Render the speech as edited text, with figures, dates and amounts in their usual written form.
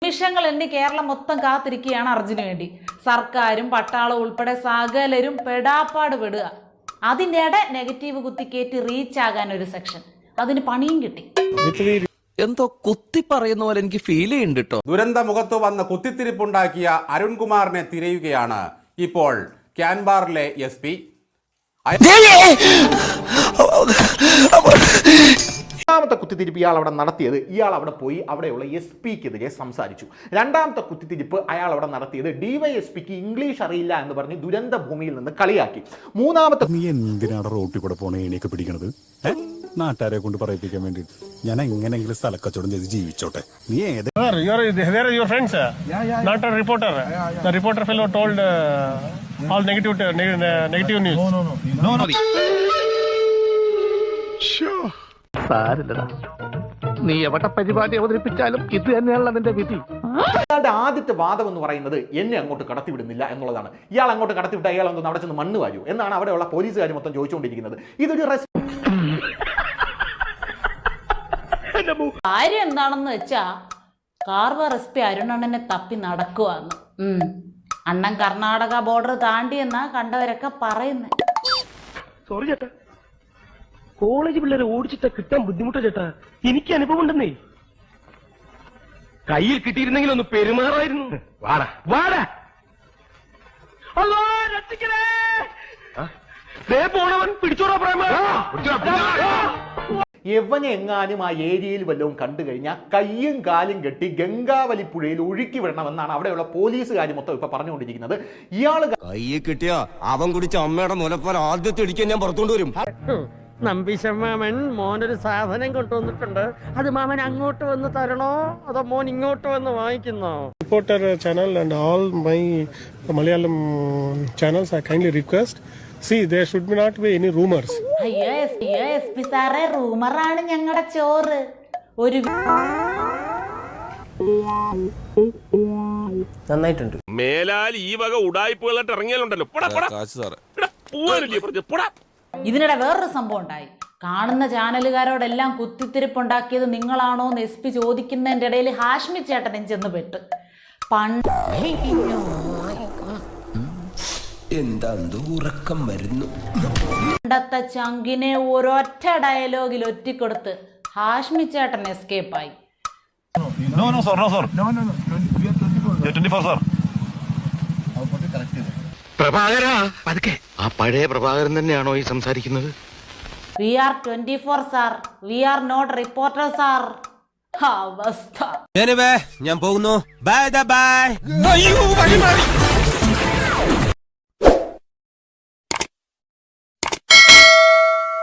നിമിഷങ്ങൾ എണ്ണി കേരളം മൊത്തം കാത്തിരിക്കുകയാണ് അർജുന് വേണ്ടി. സർക്കാരും പട്ടാളവും ഉൾപ്പെടെ സകലരും പെടാപ്പാട് പെടുക. അതിൻ്റെ ഇട നെഗറ്റീവ് കുത്തിക്കേറ്റി റീച്ച് ആകാൻ ഒരു സെക്ഷൻ. അതിന് പണിയും കിട്ടി. എന്തോ കുത്തി പറയുന്ന പോലെ എനിക്ക് ഫീൽ ചെയ്യുന്നുണ്ട് കേട്ടോ. ദുരന്ത മുഖത്ത് വന്ന് കുത്തിത്തിരിപ്പുണ്ടാക്കിയ അരുൺകുമാറിനെ തിരയുകയാണ് ഇപ്പോൾ ക്യാൻബാറിലെ SP. രണ്ടാമത്തെ കുത്തിത്തിരിപ്പ് ഇയാൾ അവിടെ നടത്തിയത്, ഇയാൾ അവിടെ പോയി അവിടെയുള്ള SP-ക്കെതിരെ സംസാരിച്ചു. രണ്ടാമത്തെ കുത്തിത്തിരിപ്പ് അയാൾ അവിടെ നടത്തിയത് DYSPക്ക് ഇംഗ്ലീഷ് അറിയില്ല എന്ന് പറഞ്ഞ് ദുരന്ത ഭൂമിയിൽ നിന്ന് കളിയാക്കി. മൂന്നാമത്തെ നീ എന്തിനാണ് റോട്ടിൽ കൂടെ പോണ ഏണിയൊക്കെ പിടിക്കണത്? നാട്ടുകാരെ കൊണ്ട് പറയിപ്പിക്കാൻ വേണ്ടി ഞാൻ എങ്ങനെയെങ്കിലും സ്ഥലക്കച്ചവടം ചെയ്ത് ജീവിച്ചോട്ടെ. നീ ഏത് നീ എവിടെ പരിപാടി അവതരിപ്പിച്ചാലും ഇത് തന്നെയാണല്ലോ നിന്റെ വിധി. ഇയാളുടെ ആദ്യത്തെ വാദം എന്ന് പറയുന്നത് എന്നെ അങ്ങോട്ട് കടത്തിവിടുന്നില്ല എന്നുള്ളതാണ്. ഇയാൾ അങ്ങോട്ട് കടത്തിവിട്ട ഇയാൾ എന്തോ അവിടെ ചെന്ന് മണ്ണ് വാരൂ എന്നാണ് അവിടെയുള്ള പോലീസുകാർ മൊത്തം ചോദിച്ചുകൊണ്ടിരിക്കുന്നത്. ഇതൊരു കാര്യം എന്താണെന്ന് വെച്ചാ കാർവാർ SP അരുണണ്ണനെ തപ്പി നടക്കുവാന്ന്. അണ്ണൻ കർണാടക ബോർഡർ താണ്ടിയെന്നാ കണ്ടവരൊക്കെ പറയുന്നേ. സോറി ചേട്ടാ, കോളേജ് പിള്ളേരെ ഓടിച്ചിട്ട് കിട്ടാൻ ബുദ്ധിമുട്ടാ ചേട്ടാ. എനിക്ക് അനുഭവം ഉണ്ടെന്നേ. കയ്യിൽ കിട്ടിയിരുന്നെങ്കിൽ ഒന്ന് പെരുമാറായിരുന്നു. വാടാ വാടാ, പോണവൻ പിടിച്ചോടാ പ്രേമ. യവനെ എങ്ങാനും ആ ഏരിയയിൽ വല്ലതും കണ്ടു കഴിഞ്ഞാൽ കയ്യും കാലും കെട്ടി ഗംഗാവലിപ്പുഴയിൽ ഒഴുക്കി വിടണമെന്നാണ് അവിടെയുള്ള പോലീസുകാർ മൊത്തം ഇപ്പൊ പറഞ്ഞുകൊണ്ടിരിക്കുന്നത്. ഇയാള് കയ്യെ കിട്ടിയാ അവൻ കുടിച്ച അമ്മയുടെ മുലപ്പാൽ ആദ്യത്തെ ഇടിക്കാൻ ഞാൻ പുറത്തോണ്ട് വരും. നമ്പീശമാമൻ മോനൊരു സാധനം കൊണ്ടുവന്നിട്ടുണ്ട്. അത് മാമൻ അങ്ങോട്ട് വന്ന് തരണോ അതോ മോൻ ഇങ്ങോട്ട് വന്ന് വാങ്ങിക്കുന്നോ? Reporter channel and all my Malayalam channels, I kindly request, see, there should not be any rumors. അയ്യോ SP സാറേ, റൂമറാണ് ഞങ്ങളുടെ ചോറ്. ഒരു നന്നായിട്ടുണ്ട്. മേലാൽ ഈ വക ഉടായ്പകളായിട്ട് ഇറങ്ങിയാലുണ്ടല്ലോ. ഇതിനിടെ വേറൊരു സംഭവം ഉണ്ടായി. കാണുന്ന ചാനലുകാരോടെല്ലാം കുത്തിത്തിരിപ്പുണ്ടാക്കിയത് നിങ്ങളാണോ എന്ന് SP ചോദിക്കുന്നതിന്റെ ഇടയിൽ ഹാഷ്മി ചേട്ടനും ചെന്ന് പെട്ട്. ഉറക്കം വരുന്നു. പണ്ടത്തെ ചങ്കിനെ ഒരൊറ്റ ഡയലോഗിൽ ഒറ്റിക്കൊടുത്ത് ഹാഷ്മി ചേട്ടൻ എസ്കേപ്പായി. പ്രഭാകരാ, പതുക്കെ. ആ പഴയ പ്രഭാകരൻ തന്നെയാണോ ഈ സംസാരിക്കുന്നത്? We are 24 sir, we are not reporter sir. അവസ്ഥ. ഞാൻ പോകുന്നു. Bye bye.